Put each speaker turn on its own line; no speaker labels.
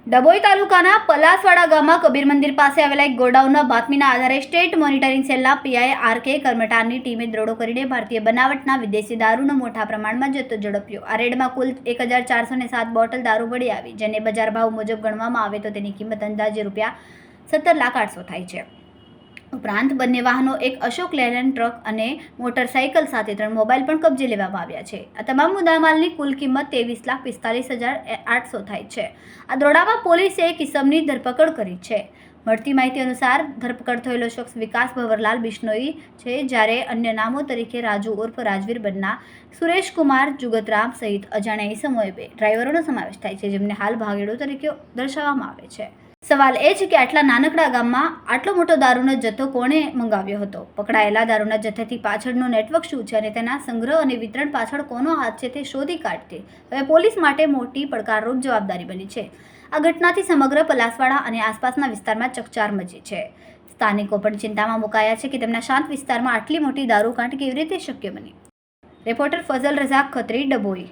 ડભોઈ તાલુકાના પલાસવાડા ગામમાં કબીર મંદિર પાસે આવેલા એક ગોડાઉનના બાતમીના આધારે સ્ટેટ મોનિટરિંગ સેલના પીઆઈ આર.કે. કરમટારની ટીમે દરોડો કરીને ભારતીય બનાવટના વિદેશી દારૂનો મોટા પ્રમાણમાં જથ્થો ઝડપ્યો। આ રેડમાં કુલ 1407 બોટલ દારૂ મળી આવી, જેને બજાર ભાવ મુજબ ગણવામાં આવે તો તેની કિંમત અંદાજે ₹17,08,000 થાય છે। ઉપરાંત બંને વાહનો, એક અશોક લેલેન્ડ ટ્રક અને મોટરસાઇકલ સાથે 3 મોબાઈલ પણ કબજે લેવામાં આવ્યા છે। આ તમામ મુદ્દામાલની કુલ કિંમત ₹23,45,800 થાય છે। આ દરોડામાં પોલીસે એક ઇસમની ધરપકડ કરી છે। મળતી માહિતી અનુસાર ધરપકડ થયેલો શખ્સ વિકાસ ભવરલાલ બિશ્નોઈ છે, જ્યારે અન્ય નામો તરીકે રાજુ ઉર્ફ રાજવીર બન્ના, સુરેશ કુમાર જુગતરામ સહિત અજાણ્યા ઇસમોએ 2 ડ્રાઈવરોનો સમાવેશ થાય છે, જેમને હાલ ભાગેડો તરીકે દર્શાવવામાં આવે છે। સવાલ એ છે કે આટલા નાનકડા ગામમાં આટલો મોટો દારૂનો જથ્થો કોણે મંગાવ્યો હતો? પકડાયેલા દારૂના જથ્થાથી પાછળનું નેટવર્ક શું છે અને તેના સંગ્રહ અને વિતરણ પાછળ કોનો હાથ છે તે શોધી કાઢતી હવે પોલીસ માટે મોટી પડકારરૂપ જવાબદારી બની છે। આ ઘટનાથી સમગ્ર પલાસવાડા અને આસપાસના વિસ્તારમાં ચકચાર મચી છે। સ્થાનિકો પણ ચિંતામાં મુકાયા છે કે તેમના શાંત વિસ્તારમાં આટલી મોટી દારૂકાંડ કેવી રીતે શક્ય બની। રિપોર્ટર ફઝલ રઝાક ખત્રી, ડભોઈ।